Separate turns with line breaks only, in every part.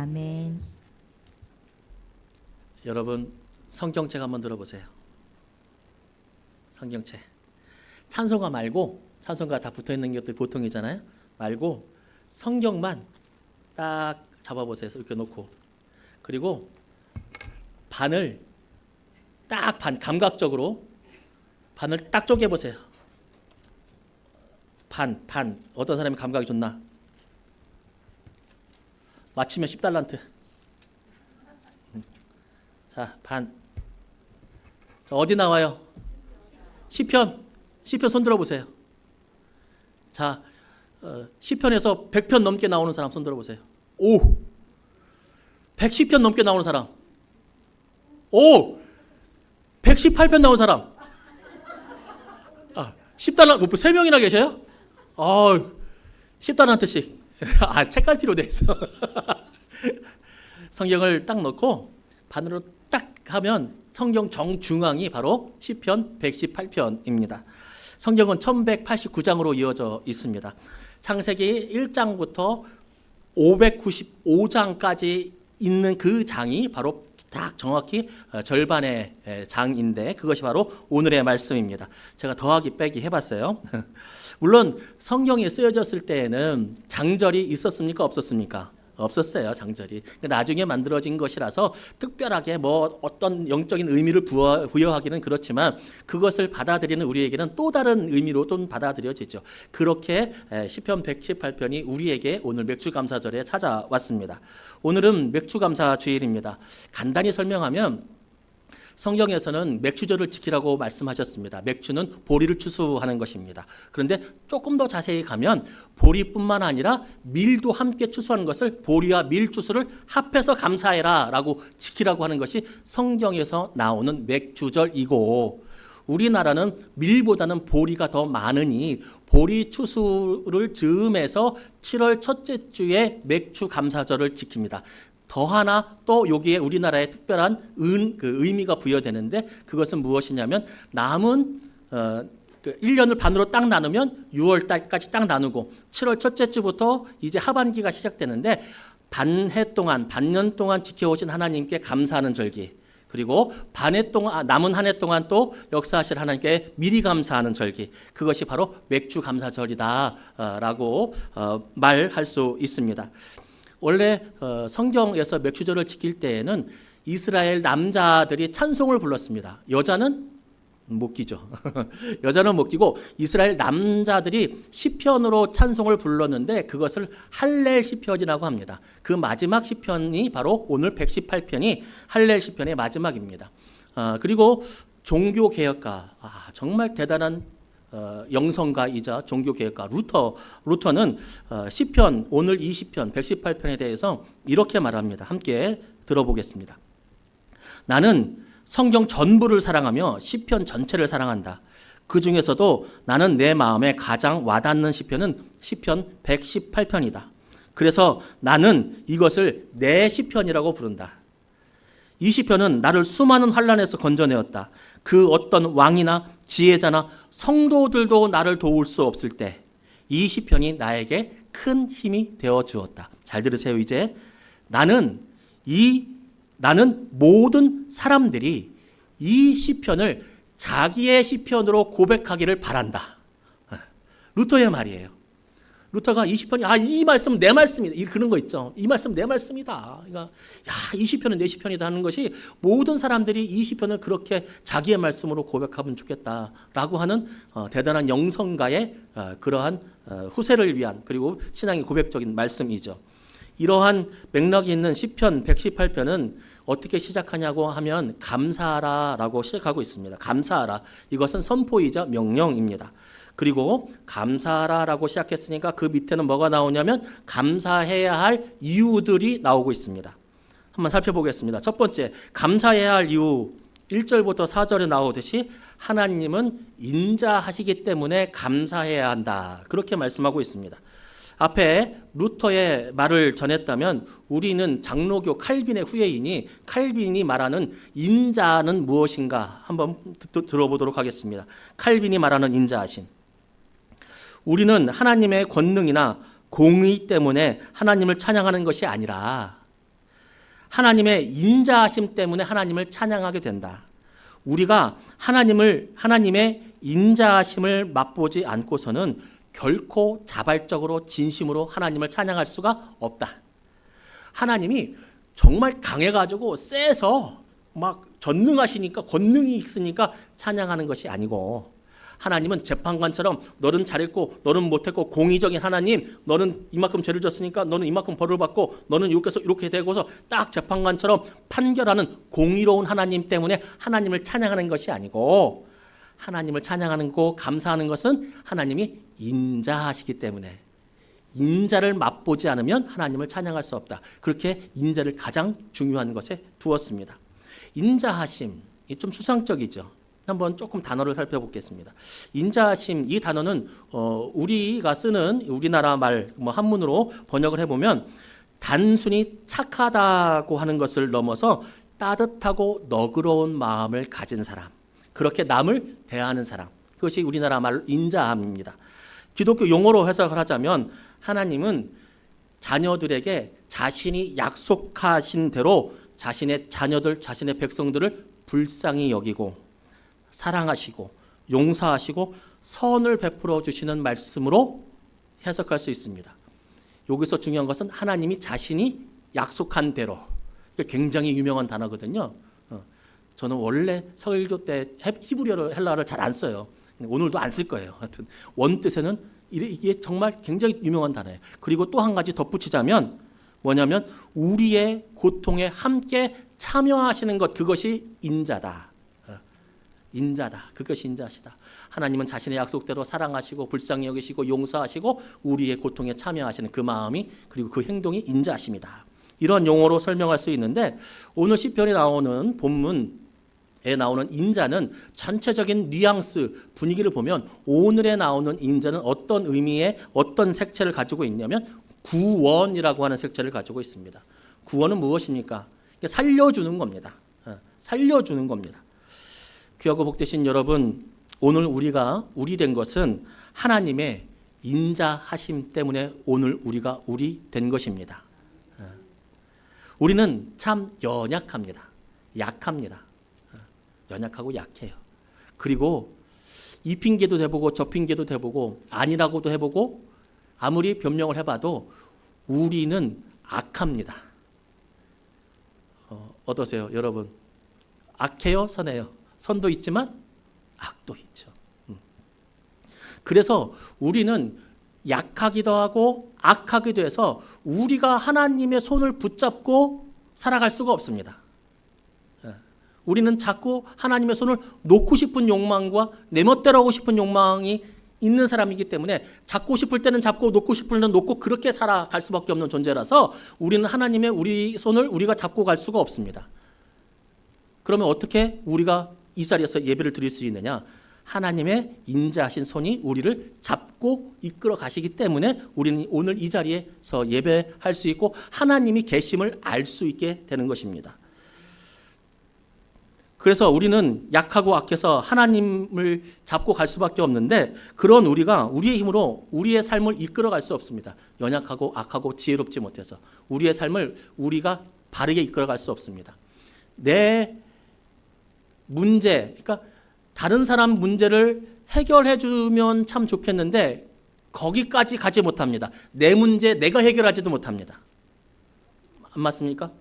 아멘.
여러분 성경책 한번 들어보세요. 성경책. 찬송가 말고, 찬송가 다 붙어있는 것도 보통이잖아요. 말고 성경만 딱 잡아보세요. 이렇게 놓고. 그리고 반을 딱 감각적으로 반을 딱 쪼개보세요. 반. 어떤 사람이 감각이 좋나? 맞추면 10달란트. 자, 반. 자, 어디 나와요? 시편 손 들어보세요. 자, 시편에서 100편 넘게 나오는 사람 손 들어보세요. 오! 110편 넘게 나오는 사람. 오! 118편 나온 사람. 10달란트, 3명이나 계셔요? 10달란트씩. 책 갈 필요도 있어. 성경을 딱 넣고 반으로 딱 하면 성경 정중앙이 바로 시편 118편입니다. 성경은 1189장으로 이어져 있습니다. 창세기 1장부터 595장까지 있는 그 장이 바로 딱 정확히 절반의 장인데 그것이 바로 오늘의 말씀입니다. 제가 더하기 빼기 해봤어요. 물론 성경이 쓰여졌을 때에는 장절이 있었습니까? 없었습니까? 없었어요. 장절이. 나중에 만들어진 것이라서 특별하게 뭐 어떤 영적인 의미를 부여하기는 그렇지만 그것을 받아들이는 우리에게는 또 다른 의미로 좀 받아들여지죠. 그렇게 시편 118편이 우리에게 오늘 맥주감사절에 찾아왔습니다. 오늘은 맥주감사 주일입니다. 간단히 설명하면 성경에서는 맥주절을 지키라고 말씀하셨습니다. 맥주는 보리를 추수하는 것입니다. 그런데 조금 더 자세히 가면 보리뿐만 아니라 밀도 함께 추수하는 것을 보리와 밀 추수를 합해서 감사해라 라고 지키라고 하는 것이 성경에서 나오는 맥주절이고, 우리나라는 밀보다는 보리가 더 많으니 보리 추수를 즈음해서 7월 첫째 주에 맥주 감사절을 지킵니다. 더 하나 또 여기에 우리나라의 특별한 의미가 부여되는데 그것은 무엇이냐면 남은 1년을 반으로 딱 나누면 6월 달까지 딱 나누고 7월 첫째 주부터 이제 하반기가 시작되는데 반년 동안 지켜오신 하나님께 감사하는 절기, 그리고 남은 한 해 동안 또 역사하실 하나님께 미리 감사하는 절기, 그것이 바로 맥주 감사절이다라고 말할 수 있습니다. 원래 성경에서 맥주절을 지킬 때에는 이스라엘 남자들이 찬송을 불렀습니다. 여자는 못 끼죠. 여자는 못 끼고 이스라엘 남자들이 시편으로 찬송을 불렀는데 그것을 할렐 시편이라고 합니다. 그 마지막 시편이 바로 오늘 118편이 할렐 시편의 마지막입니다. 그리고 종교개혁가, 정말 대단한 영성가이자 종교개혁가 루터는 시편, 오늘 20편 118편에 대해서 이렇게 말합니다. 함께 들어보겠습니다. 나는 성경 전부를 사랑하며 시편 전체를 사랑한다. 그 중에서도 나는 내 마음에 가장 와닿는 시편은 시편 118편이다. 그래서 나는 이것을 내 시편이라고 부른다. 이 시편은 나를 수많은 환난에서 건져내었다. 그 어떤 왕이나 지혜자나 성도들도 나를 도울 수 없을 때 이 시편이 나에게 큰 힘이 되어 주었다. 잘 들으세요. 이제 나는 모든 사람들이 이 시편을 자기의 시편으로 고백하기를 바란다. 루터의 말이에요. 루터가 이 시편이 이 말씀 내 말씀이다. 그런 거 있죠. 이 말씀 내 말씀이다. 그러니까 이 시편은 내 시편이다 하는 것이 모든 사람들이 이 시편을 그렇게 자기의 말씀으로 고백하면 좋겠다라고 하는 대단한 영성가의 그러한 후세를 위한, 그리고 신앙의 고백적인 말씀이죠. 이러한 맥락이 있는 시편 118편은 어떻게 시작하냐고 하면 감사하라라고 시작하고 있습니다. 감사하라. 이것은 선포이자 명령입니다. 그리고 감사하라라고 시작했으니까 그 밑에는 뭐가 나오냐면 감사해야 할 이유들이 나오고 있습니다. 한번 살펴보겠습니다. 첫 번째, 감사해야 할 이유 1절부터 4절에 나오듯이 하나님은 인자하시기 때문에 감사해야 한다. 그렇게 말씀하고 있습니다. 앞에 루터의 말을 전했다면 우리는 장로교 칼빈의 후예이니 칼빈이 말하는 인자는 무엇인가 한번 들어보도록 하겠습니다. 칼빈이 말하는 인자하심. 우리는 하나님의 권능이나 공의 때문에 하나님을 찬양하는 것이 아니라 하나님의 인자하심 때문에 하나님을 찬양하게 된다. 우리가 하나님의 인자하심을 맛보지 않고서는 결코 자발적으로 진심으로 하나님을 찬양할 수가 없다. 하나님이 정말 강해가지고 세서 막 전능하시니까 권능이 있으니까 찬양하는 것이 아니고, 하나님은 재판관처럼 너는 잘했고 너는 못했고 공의적인 하나님, 너는 이만큼 죄를 졌으니까 너는 이만큼 벌을 받고 너는 이렇게 되고서 딱 재판관처럼 판결하는 공의로운 하나님 때문에 하나님을 찬양하는 것이 아니고, 하나님을 찬양하는 거 감사하는 것은 하나님이 인자하시기 때문에, 인자를 맛보지 않으면 하나님을 찬양할 수 없다. 그렇게 인자를 가장 중요한 것에 두었습니다. 인자하심, 좀 추상적이죠. 한번 조금 단어를 살펴보겠습니다. 인자하심, 이 단어는 우리가 쓰는 우리나라 말 한문으로 번역을 해보면 단순히 착하다고 하는 것을 넘어서 따뜻하고 너그러운 마음을 가진 사람, 그렇게 남을 대하는 사람, 그것이 우리나라 말로 인자함입니다. 기독교 용어로 해석을 하자면 하나님은 자녀들에게 자신이 약속하신 대로 자신의 자녀들, 자신의 백성들을 불쌍히 여기고 사랑하시고 용서하시고 선을 베풀어 주시는 말씀으로 해석할 수 있습니다. 여기서 중요한 것은 하나님이 자신이 약속한 대로, 굉장히 유명한 단어거든요. 저는 원래 설교 때 히브리어를 헬라어를 잘 안 써요. 오늘도 안 쓸 거예요. 하여튼 원뜻에는 이게 정말 굉장히 유명한 단어예요. 그리고 또 한 가지 덧붙이자면 뭐냐면 우리의 고통에 함께 참여하시는 것, 그것이 인자다. 인자다. 그것이 인자하시다. 하나님은 자신의 약속대로 사랑하시고 불쌍히 여기시고 용서하시고 우리의 고통에 참여하시는 그 마음이, 그리고 그 행동이 인자하심이다. 이런 용어로 설명할 수 있는데, 오늘 시편에 나오는 본문에 나오는 인자는 전체적인 뉘앙스, 분위기를 보면 오늘에 나오는 인자는 어떤 의미의 어떤 색채를 가지고 있냐면 구원이라고 하는 색채를 가지고 있습니다. 구원은 무엇입니까? 살려주는 겁니다. 살려주는 겁니다. 귀하고 복되신 여러분, 오늘 우리가 우리 된 것은 하나님의 인자하심 때문에 오늘 우리가 우리 된 것입니다. 우리는 참 연약합니다. 약합니다. 연약하고 약해요. 그리고 이 핑계도 대보고 저 핑계도 대보고 아니라고도 해보고 아무리 변명을 해봐도 우리는 악합니다. 어떠세요, 여러분? 악해요, 선해요? 선도 있지만 악도 있죠. 그래서 우리는 약하기도 하고 악하기도 해서 우리가 하나님의 손을 붙잡고 살아갈 수가 없습니다. 우리는 자꾸 하나님의 손을 놓고 싶은 욕망과 내 멋대로 하고 싶은 욕망이 있는 사람이기 때문에 잡고 싶을 때는 잡고 놓고 싶을 때는 놓고 그렇게 살아갈 수밖에 없는 존재라서 우리는 하나님의 우리 손을 우리가 잡고 갈 수가 없습니다. 그러면 어떻게 우리가 이 자리에서 예배를 드릴 수 있느냐? 하나님의 인자하신 손이 우리를 잡고 이끌어 가시기 때문에 우리는 오늘 이 자리에서 예배할 수 있고 하나님이 계심을 알 수 있게 되는 것입니다. 그래서 우리는 약하고 악해서 하나님을 잡고 갈 수밖에 없는데, 그런 우리가 우리의 힘으로 우리의 삶을 이끌어 갈 수 없습니다. 연약하고 악하고 지혜롭지 못해서 우리의 삶을 우리가 바르게 이끌어 갈 수 없습니다. 내 문제, 그러니까 다른 사람 문제를 해결해 주면 참 좋겠는데 거기까지 가지 못합니다. 내 문제 내가 해결하지도 못합니다. 안 맞습니까?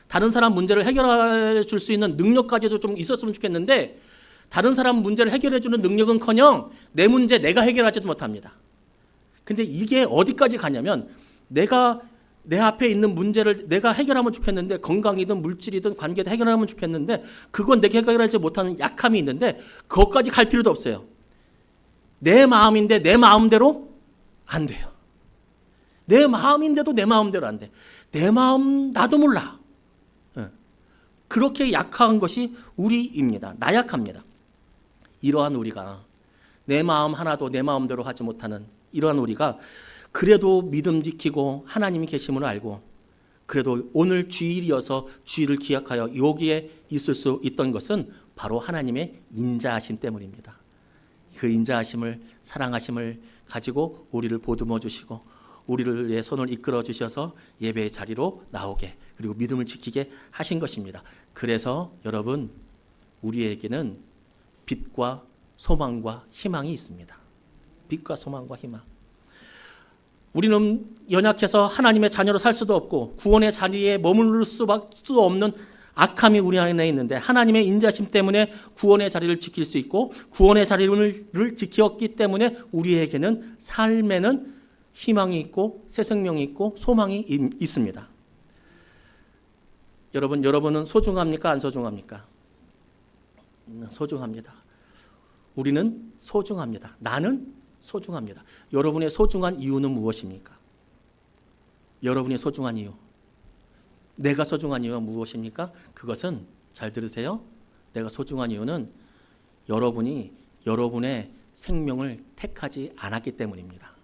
다른 사람 문제를 해결해 줄 수 있는 능력까지도 좀 있었으면 좋겠는데 다른 사람 문제를 해결해 주는 능력은커녕 내 문제 내가 해결하지도 못합니다. 근데 이게 어디까지 가냐면 내가 내 앞에 있는 문제를 내가 해결하면 좋겠는데, 건강이든 물질이든 관계든 해결하면 좋겠는데 그건 내가 해결하지 못하는 약함이 있는데 그것까지 갈 필요도 없어요. 내 마음인데 내 마음대로 안 돼요. 내 마음인데도 내 마음대로 안 돼. 내 마음 나도 몰라. 그렇게 약한 것이 우리입니다. 나약합니다. 이러한 우리가, 내 마음 하나도 내 마음대로 하지 못하는 이러한 우리가 그래도 믿음 지키고 하나님이 계심을 알고 그래도 오늘 주일이어서 주일을 기약하여 여기에 있을 수 있던 것은 바로 하나님의 인자하심 때문입니다. 그 인자하심을, 사랑하심을 가지고 우리를 보듬어 주시고 우리의 손을 이끌어 주셔서 예배의 자리로 나오게, 그리고 믿음을 지키게 하신 것입니다. 그래서 여러분, 우리에게는 빛과 소망과 희망이 있습니다. 빛과 소망과 희망. 우리는 연약해서 하나님의 자녀로 살 수도 없고 구원의 자리에 머무를 수도 없는 악함이 우리 안에 있는데, 하나님의 인자심 때문에 구원의 자리를 지킬 수 있고, 구원의 자리를 지켰기 때문에 우리에게는 삶에는 희망이 있고 새 생명이 있고 소망이 있습니다. 여러분은 소중합니까? 안 소중합니까? 소중합니다. 우리는 소중합니다. 나는 소중합니다. 여러분의 소중한 이유는 무엇입니까? 여러분의 소중한 이유, 내가 소중한 이유가 무엇입니까? 그것은, 잘 들으세요, 내가 소중한 이유는 여러분이 여러분의 생명을 택하지 않았기 때문입니다.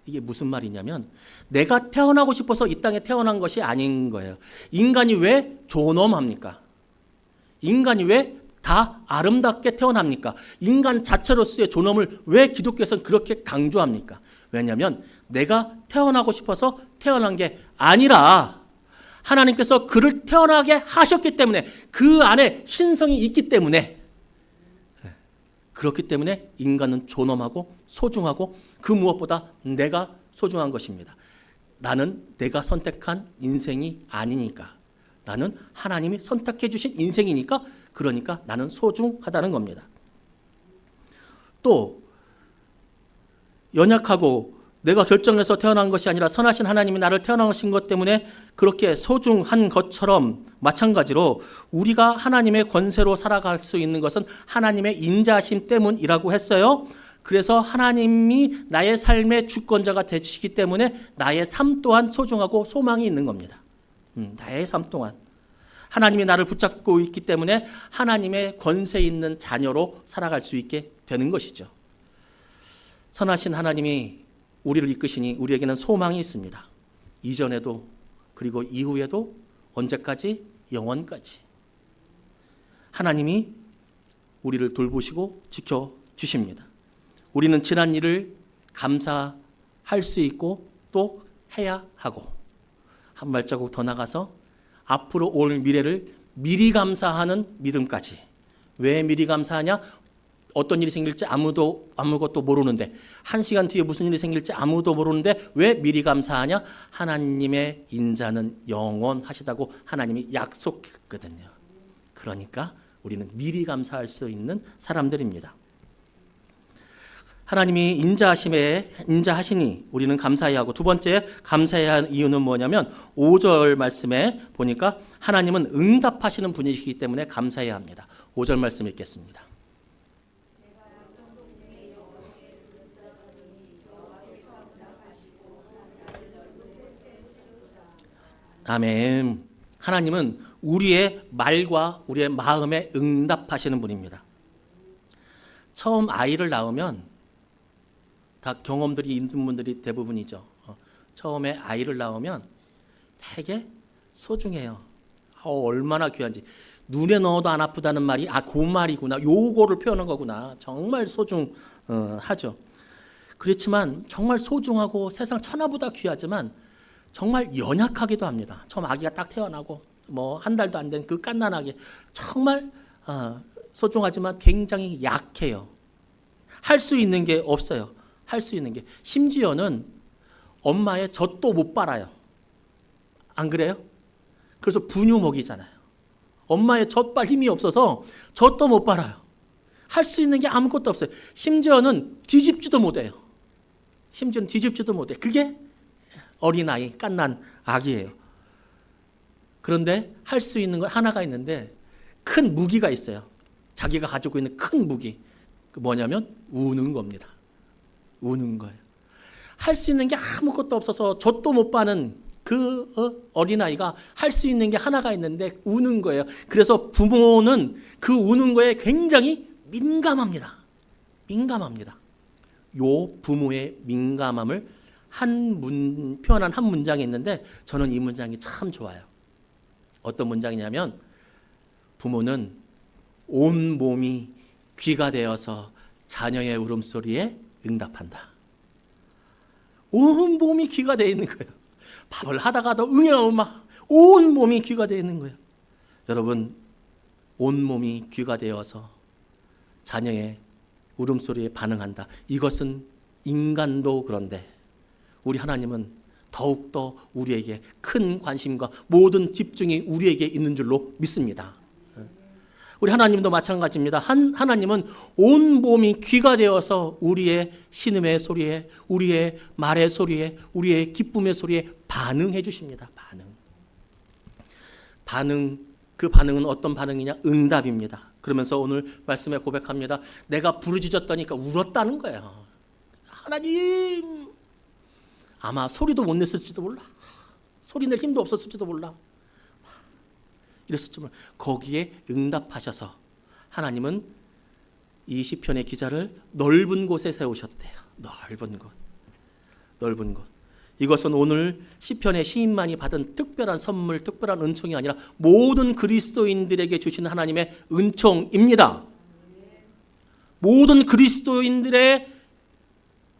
이게 무슨 말이냐면, 내가 태어나고 싶어서 이 땅에 태어난 것이 아닌 거예요. 인간이 왜 존엄합니까? 인간이 왜 다 아름답게 태어납니까? 인간 자체로서의 존엄을 왜 기독교에서는 그렇게 강조합니까? 왜냐하면 내가 태어나고 싶어서 태어난 게 아니라 하나님께서 그를 태어나게 하셨기 때문에, 그 안에 신성이 있기 때문에, 그렇기 때문에 인간은 존엄하고 소중하고 그 무엇보다 내가 소중한 것입니다. 나는 내가 선택한 인생이 아니니까, 나는 하나님이 선택해 주신 인생이니까, 그러니까 나는 소중하다는 겁니다. 또 연약하고 내가 결정해서 태어난 것이 아니라 선하신 하나님이 나를 태어나신 것 때문에 그렇게 소중한 것처럼, 마찬가지로 우리가 하나님의 권세로 살아갈 수 있는 것은 하나님의 인자하심 때문이라고 했어요. 그래서 하나님이 나의 삶의 주권자가 되시기 때문에 나의 삶 또한 소중하고 소망이 있는 겁니다. 나의 삶 또한 하나님이 나를 붙잡고 있기 때문에 하나님의 권세 있는 자녀로 살아갈 수 있게 되는 것이죠. 선하신 하나님이 우리를 이끄시니 우리에게는 소망이 있습니다. 이전에도 그리고 이후에도, 언제까지? 영원까지. 하나님이 우리를 돌보시고 지켜주십니다. 우리는 지난 일을 감사할 수 있고 또 해야 하고, 한 발자국 더 나가서 앞으로 올 미래를 미리 감사하는 믿음까지. 왜 미리 감사하냐? 어떤 일이 생길지 아무것도 모르는데, 한 시간 뒤에 무슨 일이 생길지 아무도 모르는데 왜 미리 감사하냐? 하나님의 인자는 영원하시다고 하나님이 약속했거든요. 그러니까 우리는 미리 감사할 수 있는 사람들입니다. 하나님이 인자하시니 우리는 감사해야 하고, 두 번째 감사해야 하는 이유는 뭐냐면 5절 말씀에 보니까 하나님은 응답하시는 분이시기 때문에 감사해야 합니다. 5절 말씀 읽겠습니다. 아멘. 하나님은 우리의 말과 우리의 마음에 응답하시는 분입니다. 처음 아이를 낳으면 다 경험들이 있는 분들이 대부분이죠. 처음에 아이를 낳으면 되게 소중해요. 얼마나 귀한지. 눈에 넣어도 안 아프다는 말이 그 말이구나, 요거를 표현한 거구나. 정말 소중하죠. 그렇지만 정말 소중하고 세상 천하보다 귀하지만 정말 연약하기도 합니다. 처음 아기가 딱 태어나고 한 달도 안 된 그 갓난아기, 정말 소중하지만 굉장히 약해요. 할 수 있는 게 없어요. 할 수 있는 게, 심지어는 엄마의 젖도 못 빨아요. 안 그래요? 그래서 분유 먹이잖아요. 엄마의 젖 빨 힘이 없어서 젖도 못 빨아요. 할 수 있는 게 아무것도 없어요. 심지어는 뒤집지도 못해요. 그게 어린아이, 갓난 아기예요. 그런데 할 수 있는 건 하나가 있는데, 큰 무기가 있어요. 자기가 가지고 있는 큰 무기. 그 뭐냐면 우는 겁니다. 우는 거예요. 할 수 있는 게 아무것도 없어서 젖도 못 빠는 그 어린아이가 할 수 있는 게 하나가 있는데 우는 거예요. 그래서 부모는 그 우는 거에 굉장히 민감합니다. 요 부모의 민감함을 표현한 한 문장이 있는데, 저는 이 문장이 참 좋아요. 어떤 문장이냐면, 부모는 온 몸이 귀가 되어서 자녀의 울음소리에 응답한다. 온 몸이 귀가 되어 있는 거예요. 밥을 하다가도 응애하면 막 온 몸이 귀가 되어 있는 거예요. 여러분, 온 몸이 귀가 되어서 자녀의 울음소리에 반응한다. 이것은 인간도 그런데 우리 하나님은 더욱더 우리에게 큰 관심과 모든 집중이 우리에게 있는 줄로 믿습니다. 우리 하나님도 마찬가지입니다. 하나님은 온 몸이 귀가 되어서 우리의 신음의 소리에, 우리의 말의 소리에, 우리의 기쁨의 소리에 반응해 주십니다. 그 반응은 어떤 반응이냐? 응답입니다. 그러면서 오늘 말씀에 고백합니다. 내가 부르짖었더니까 울었다는 거예요. 하나님, 아마 소리도 못 냈을지도 몰라. 소리 낼 힘도 없었을지도 몰라. 이랬을지 몰라. 거기에 응답하셔서 하나님은 이 시편의 기자를 넓은 곳에 세우셨대요. 넓은 곳. 이것은 오늘 시편의 시인만이 받은 특별한 선물, 특별한 은총이 아니라 모든 그리스도인들에게 주신 하나님의 은총입니다. 모든 그리스도인들의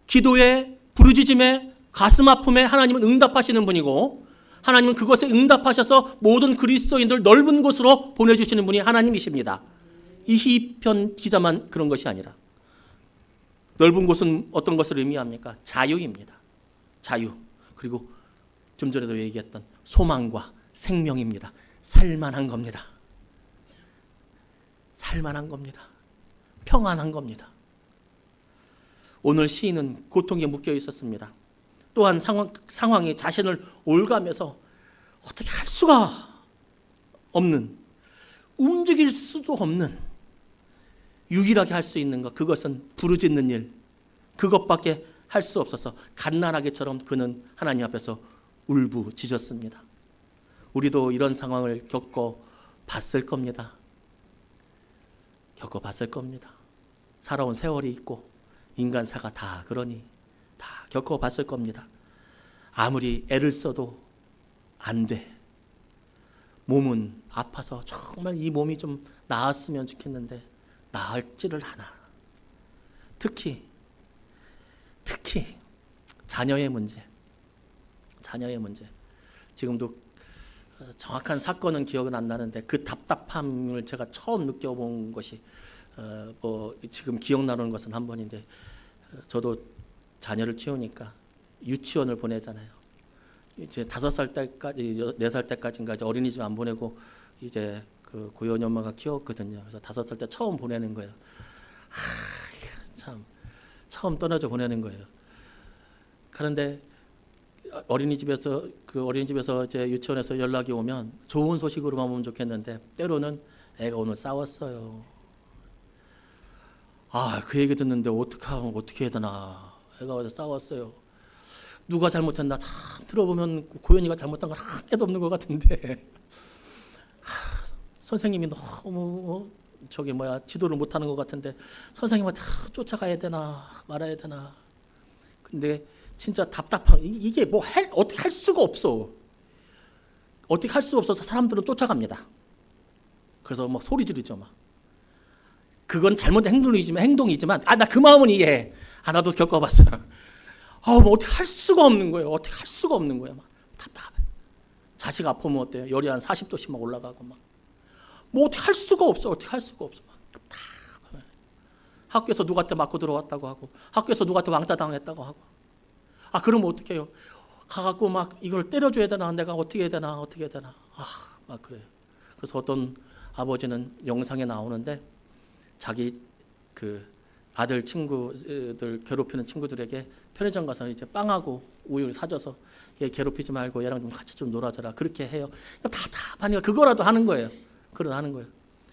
기도에, 부르짖음에, 가슴 아픔에 하나님은 응답하시는 분이고, 하나님은 그것에 응답하셔서 모든 그리스도인들 넓은 곳으로 보내주시는 분이 하나님이십니다. 이 시편 기자만 그런 것이 아니라 넓은 곳은 어떤 것을 의미합니까? 자유입니다. 자유. 그리고 좀 전에도 얘기했던 소망과 생명입니다. 살만한 겁니다. 평안한 겁니다. 오늘 시인은 고통에 묶여 있었습니다. 또한 상황이 자신을 올가면서 어떻게 할 수가 없는, 움직일 수도 없는, 유일하게 할 수 있는 것, 그것은 부르짖는 일, 그것밖에 할 수 없어서 갓난아기처럼 그는 하나님 앞에서 울부짖었습니다. 우리도 이런 상황을 겪어봤을 겁니다. 살아온 세월이 있고 인간사가 다 그러니 다 겪어봤을 겁니다. 아무리 애를 써도 안 돼. 몸은 아파서 정말 이 몸이 좀 나았으면 좋겠는데 나을지를 않아. 특히 자녀의 문제. 지금도 정확한 사건은 기억은 안 나는데 그 답답함을 제가 처음 느껴본 것이 지금 기억나는 것은 한 번인데, 저도 자녀를 키우니까 유치원을 보내잖아요. 이제 5살 때까지, 4살 때까지인가 어린이집 안 보내고 이제 그 고연이 엄마가 키웠거든요. 그래서 5살 때 처음 보내는 거예요. 참 처음 떠나져 보내는 거예요. 그런데 어린이집에서 이제 유치원에서 연락이 오면 좋은 소식으로만 오면 좋겠는데 때로는 애가 오늘 싸웠어요. 그 얘기 듣는데 어떻게 해야 되나. 애가 어제 싸웠어요. 누가 잘못했나. 참 들어보면 고현이가 잘못한 건 한 개도 없는 것 같은데 선생님이 너무 지도를 못하는 것 같은데 선생님한테 쫓아가야 되나 말아야 되나. 근데 진짜 답답한, 이게 어떻게 할 수가 없어. 어떻게 할 수가 없어서 사람들은 쫓아갑니다. 그래서 막 소리 지르죠. 막. 그건 잘못된 행동이지만 나 그 마음은 이해해. 나도 겪어봤어요. 뭐 어떻게 할 수가 없는 거예요. 막 답답해. 자식 아프면 어때요? 열이 한 40도씩 막 올라가고 막. 뭐 어떻게 할 수가 없어. 막 답답해. 학교에서 누구한테 맞고 들어왔다고 하고, 학교에서 누구한테 왕따 당했다고 하고. 그러면 어떻게 해요? 가갖고 막 이걸 때려줘야 되나? 내가 어떻게 해야 되나? 막 그래요. 그래서 어떤 아버지는 영상에 나오는데 자기 그 아들 친구들 괴롭히는 친구들에게 편의점 가서 이제 빵하고 우유를 사줘서 얘 괴롭히지 말고 얘랑 좀 같이 좀 놀아줘라. 그렇게 해요. 답답하니까 그거라도 하는 거예요.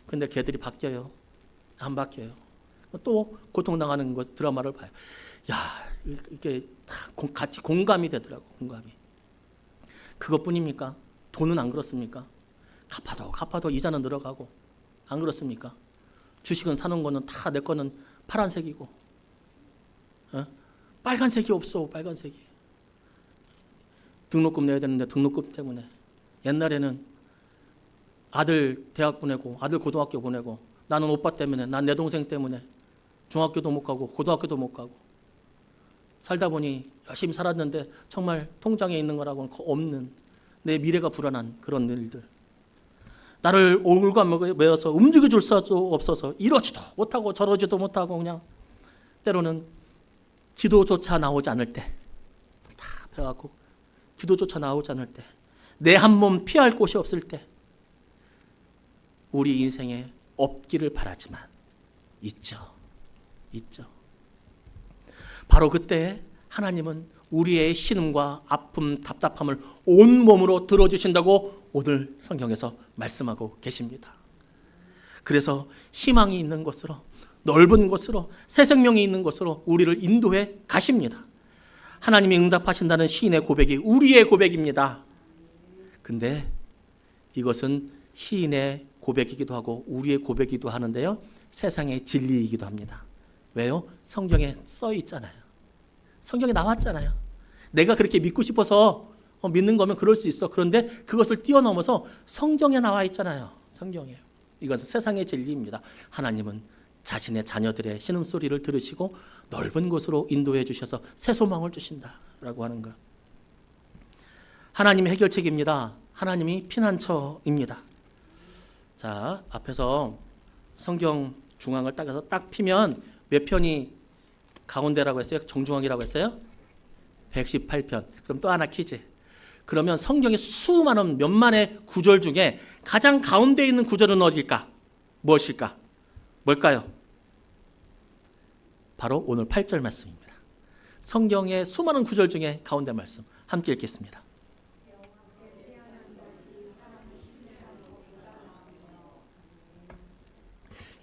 근데 걔들이 바뀌어요. 안 바뀌어요. 또 고통당하는 거 드라마를 봐요. 이게 같이 공감이 되더라고. 그것뿐입니까? 돈은 안 그렇습니까? 갚아도 이자는 늘어가고, 안 그렇습니까? 주식은 사는 거는 다 내 거는 파란색이고, 빨간색이 없어. 등록금 내야 되는데 등록금 때문에. 옛날에는 아들 대학 보내고 아들 고등학교 보내고, 나는 오빠 때문에, 난 내 동생 때문에 중학교도 못 가고 고등학교도 못 가고 살다 보니 열심히 살았는데 정말 통장에 있는 거라고는 없는, 내 미래가 불안한 그런 일들, 나를 올가매어서 움직여줄 수도 없어서 이러지도 못하고 저러지도 못하고 그냥 때로는 기도조차 나오지 않을 때, 다 배워갖고 기도조차 나오지 않을 때, 내 한 몸 피할 곳이 없을 때 우리 인생에 없기를 바라지만 있죠. 바로 그때 하나님은 우리의 신음과 아픔, 답답함을 온몸으로 들어주신다고 오늘 성경에서 말씀하고 계십니다. 그래서 희망이 있는 곳으로, 넓은 곳으로, 새 생명이 있는 곳으로 우리를 인도해 가십니다. 하나님이 응답하신다는 시인의 고백이 우리의 고백입니다. 근데 이것은 시인의 고백이기도 하고 우리의 고백이기도 하는데요, 세상의 진리이기도 합니다. 왜요? 성경에 써 있잖아요. 성경에 나왔잖아요. 내가 그렇게 믿고 싶어서 믿는 거면 그럴 수 있어. 그런데 그것을 뛰어넘어서 성경에 나와 있잖아요. 성경에. 이것은 세상의 진리입니다. 하나님은 자신의 자녀들의 신음소리를 들으시고 넓은 곳으로 인도해 주셔서 새 소망을 주신다라고 하는 것. 하나님의 해결책입니다. 하나님이 피난처입니다. 자, 앞에서 성경 중앙을 딱해서 딱 피면 몇 편이 가운데라고 했어요? 정중앙이라고 했어요? 118편. 그럼 또 하나 퀴즈. 그러면 성경의 수많은 몇만의 구절 중에 가장 가운데 있는 구절은 어딜까? 무엇일까? 뭘까요? 바로 오늘 8절 말씀입니다. 성경의 수많은 구절 중에 가운데 말씀 함께 읽겠습니다.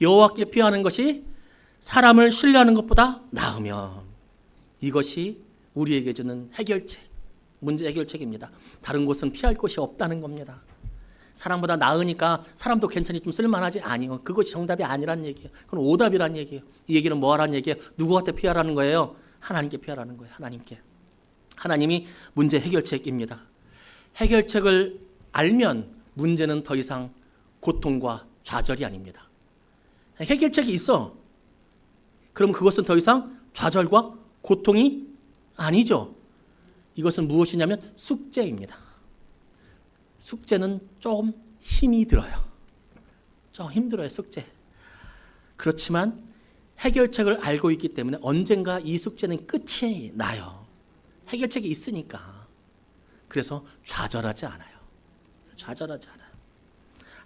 여호와께 피하는 것이 사람을 신뢰하는 것보다 나으면, 이것이 우리에게 주는 해결책, 문제 해결책입니다. 다른 곳은 피할 곳이 없다는 겁니다. 사람보다 나으니까 사람도 괜찮이 좀 쓸만하지? 아니요. 그것이 정답이 아니란 얘기예요. 그건 오답이란 얘기예요. 이 얘기는 뭐 하라는 얘기예요? 누구한테 피하라는 거예요? 하나님께 피하라는 거예요. 하나님께. 하나님이 문제 해결책입니다. 해결책을 알면 문제는 더 이상 고통과 좌절이 아닙니다. 해결책이 있어. 그럼 그것은 더 이상 좌절과 고통이 아니죠. 이것은 무엇이냐면 숙제입니다. 숙제는 조금 힘이 들어요. 좀 힘들어요, 숙제. 그렇지만 해결책을 알고 있기 때문에 언젠가 이 숙제는 끝이 나요. 해결책이 있으니까. 그래서 좌절하지 않아요. 좌절하지 않아요.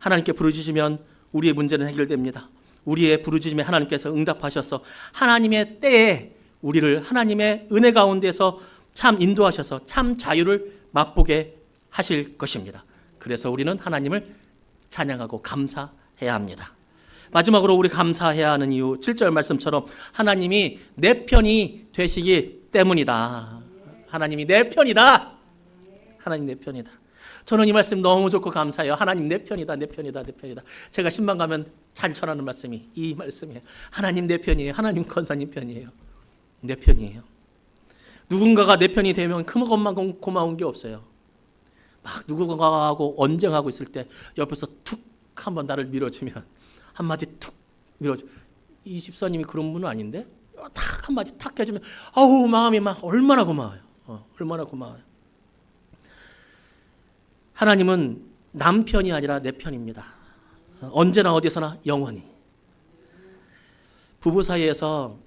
하나님께 부르짖으면 우리의 문제는 해결됩니다. 우리의 부르짖음에 하나님께서 응답하셔서 하나님의 때에 우리를 하나님의 은혜 가운데서 참 인도하셔서 참 자유를 맛보게 하실 것입니다. 그래서 우리는 하나님을 찬양하고 감사해야 합니다. 마지막으로 우리 감사해야 하는 이유, 7절 말씀처럼 하나님이 내 편이 되시기 때문이다. 하나님이 내 편이다. 하나님 내 편이다. 저는 이 말씀 너무 좋고 감사해요. 하나님 내 편이다, 내 편이다, 내 편이다. 제가 신방 가면 잘 전하는 말씀이 이 말씀이에요. 하나님 내 편이에요. 하나님 권사님 편이에요. 내 편이에요. 누군가가 내 편이 되면 그것만 고마운 게 없어요. 막 누군가하고 언쟁하고 있을 때 옆에서 툭 한번 나를 밀어주면, 한마디 툭 밀어줘. 이 집사님이 그런 분은 아닌데 탁 한마디 탁 해주면 아우 마음이 막 얼마나 고마워요. 얼마나 고마워요. 하나님은 남편이 아니라 내 편입니다. 언제나 어디서나 영원히. 부부 사이에서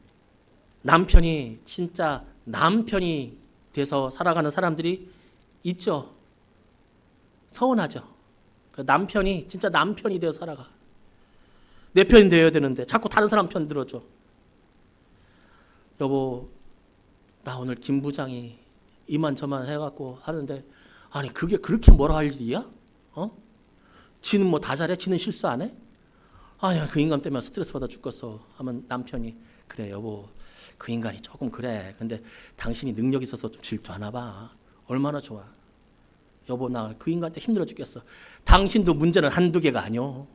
남편이 진짜 남편이 돼서 살아가는 사람들이 있죠. 서운하죠. 남편이 진짜 남편이 되어 살아가. 내 편이 되어야 되는데 자꾸 다른 사람 편 들어줘. 여보, 나 오늘 김 부장이 이만저만 해갖고 하는데, 아니 그게 그렇게 뭐라 할 일이야? 지는 뭐 다 잘해? 지는 실수 안 해? 아야, 그 인간 때문에 스트레스 받아 죽겠어. 하면 남편이, 그래 여보, 그 인간이 조금 그래. 근데 당신이 능력 있어서 좀 질투하나 봐. 얼마나 좋아. 여보, 나 그 인간한테 힘들어 죽겠어. 당신도 문제는 한두 개가 아니오.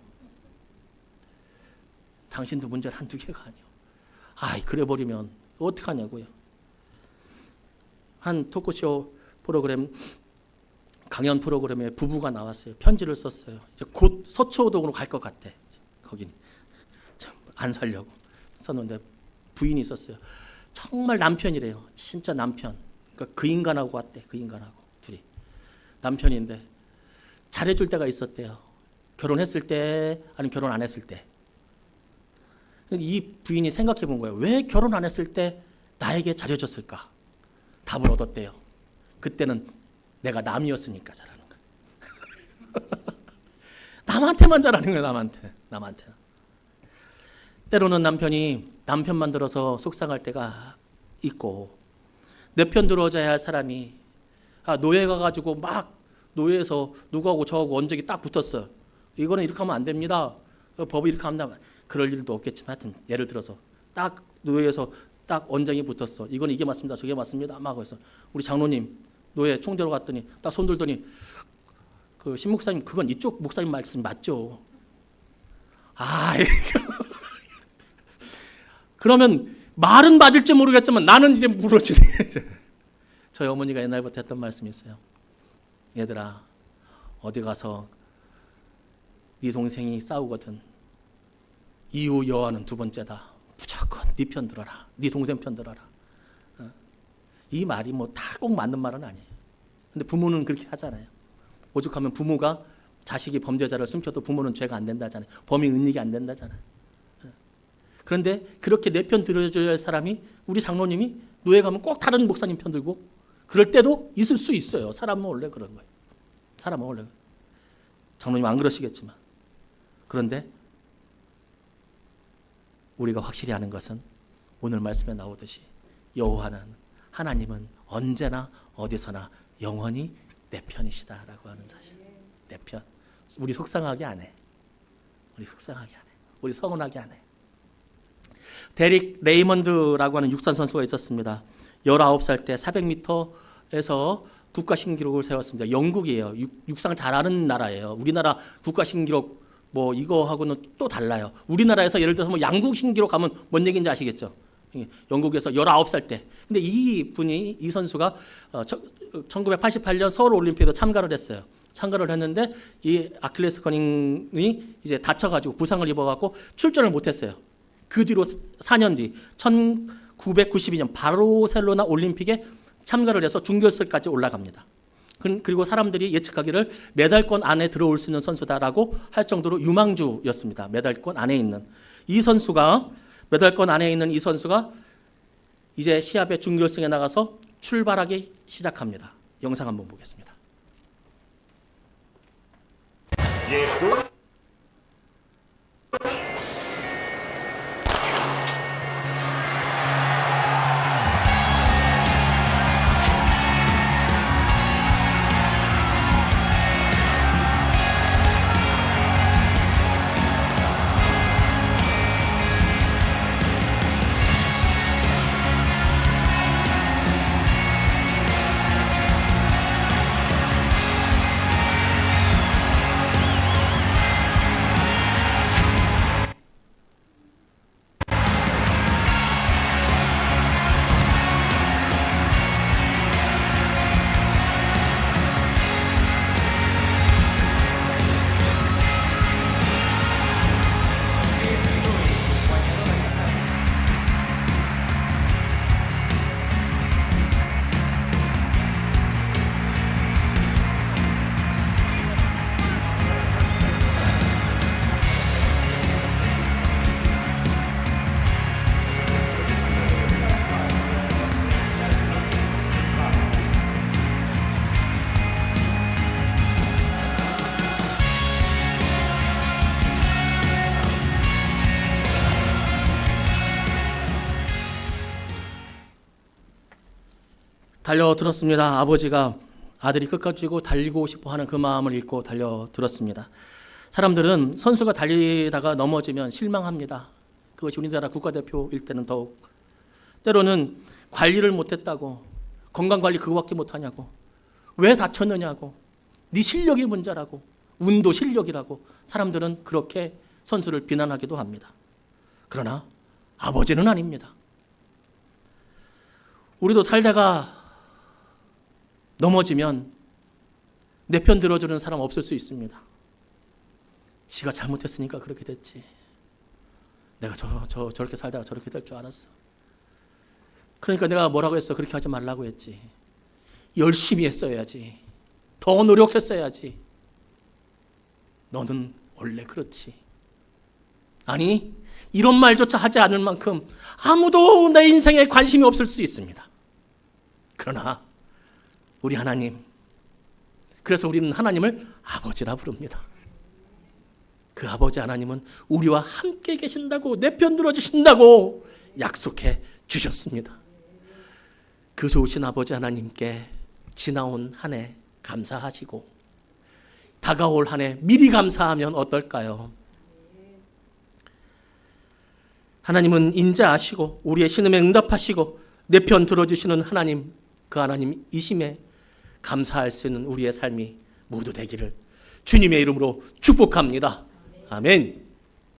당신도 문제는 한두 개가 아니오. 아이, 그래 버리면 어떡하냐고요. 한 토크쇼 프로그램, 강연 프로그램에 부부가 나왔어요. 편지를 썼어요. 이제 곧 서초동으로 갈 것 같아. 거긴 안 살려고 썼는데 부인이 있었어요. 정말 남편이래요. 진짜 남편. 그러니까 그 인간하고 왔대. 그 인간하고 둘이 남편인데 잘해줄 때가 있었대요. 결혼했을 때 아니면 결혼 안 했을 때. 이 부인이 생각해 본 거예요. 왜 결혼 안 했을 때 나에게 잘해줬을까? 답을 얻었대요. 그때는 내가 남이었으니까 잘하는 거야. 남한테만 잘하는 거야. 남한테. 때로는 남편이 남편만 들어서 속상할 때가 있고 내 편 들어줘야 할 사람이 노예 가가지고 막 노예에서 누구하고 저하고 언적이 딱 붙었어. 이거는 이렇게 하면 안 됩니다. 법이 이렇게 한다면 그럴 일도 없겠지만 하여튼 예를 들어서 딱 노예에서 딱 언쟁이 붙었어. 이건 이게 맞습니다. 저게 맞습니다. 막 그래서 우리 장로님 노예 총 들어갔더니 딱 손 들더니 그 신목사님 그건 이쪽 목사님 말씀 맞죠. 그러면 말은 맞을지 모르겠지만 나는 이제 무너지네. 저희 어머니가 옛날부터 했던 말씀이 있어요. 얘들아 어디 가서 네 동생이 싸우거든 이후 여하는 두 번째다. 무조건 네 편 들어라. 네 동생 편 들어라. 이 말이 뭐 다 꼭 맞는 말은 아니에요. 근데 부모는 그렇게 하잖아요. 오죽하면 부모가 자식이 범죄자를 숨겨도 부모는 죄가 안 된다잖아요. 범인 은닉이 안 된다잖아요. 그런데 그렇게 내 편 들어줘야 할 사람이 우리 장로님이 노예 가면 꼭 다른 목사님 편 들고 그럴 때도 있을 수 있어요. 사람은 원래 그런 거예요. 사람은 원래. 장로님 안 그러시겠지만. 그런데 우리가 확실히 아는 것은 오늘 말씀에 나오듯이 여호와는 하나님은 언제나 어디서나 영원히 내 편이시다라고 하는 사실. 내 편. 우리 속상하게 안 해. 우리 속상하게 안 해. 우리 서운하게 안 해. 데릭 레이먼드라고 하는 육상 선수가 있었습니다. 19살 때 400m에서 국가 신기록을 세웠습니다. 영국이에요. 육상 잘하는 나라예요. 우리나라 국가 신기록 뭐 이거하고는 또 달라요. 우리나라에서 예를 들어서 뭐 양국 신기록 하면 뭔 얘기인지 아시겠죠? 영국에서 19살 때. 근데 이 선수가 1988년 서울 올림픽에도 참가를 했어요. 참가를 했는데 이 아킬레스건이 이제 다쳐가지고 부상을 입어갖고 출전을 못했어요. 그 뒤로 4년 뒤 1992년 바르셀로나 올림픽에 참가를 해서 준결승까지 올라갑니다. 그리고 사람들이 예측하기를 메달권 안에 들어올 수 있는 선수다라고 할 정도로 유망주였습니다. 메달권 안에 있는 이 선수가 이제 시합의 준결승에 나가서 출발하기 시작합니다. 영상 한번 보겠습니다. 달려들었습니다. 아버지가 아들이 끝까지 달리고 싶어 하는 그 마음을 읽고 달려들었습니다. 사람들은 선수가 달리다가 넘어지면 실망합니다. 그것이 우리나라 국가대표일 때는 더욱. 때로는 관리를 못했다고, 건강관리 그거밖에 못하냐고, 왜 다쳤느냐고, 네 실력이 문제라고, 운도 실력이라고 사람들은 그렇게 선수를 비난하기도 합니다. 그러나 아버지는 아닙니다. 우리도 살다가 넘어지면 내 편 들어주는 사람 없을 수 있습니다. 지가 잘못했으니까 그렇게 됐지. 내가 저렇게 살다가 저렇게 될 줄 알았어. 그러니까 내가 뭐라고 했어? 그렇게 하지 말라고 했지. 열심히 했어야지. 더 노력했어야지. 너는 원래 그렇지. 아니, 이런 말조차 하지 않을 만큼 아무도 내 인생에 관심이 없을 수 있습니다. 그러나 우리 하나님, 그래서 우리는 하나님을 아버지라 부릅니다. 그 아버지 하나님은 우리와 함께 계신다고, 내 편 들어주신다고 약속해 주셨습니다. 그 좋으신 아버지 하나님께 지나온 한 해 감사하시고 다가올 한 해 미리 감사하면 어떨까요? 하나님은 인자하시고 우리의 신음에 응답하시고 내 편 들어주시는 하나님, 그 하나님이심에 감사할 수 있는 우리의 삶이 모두 되기를 주님의 이름으로 축복합니다. 아멘.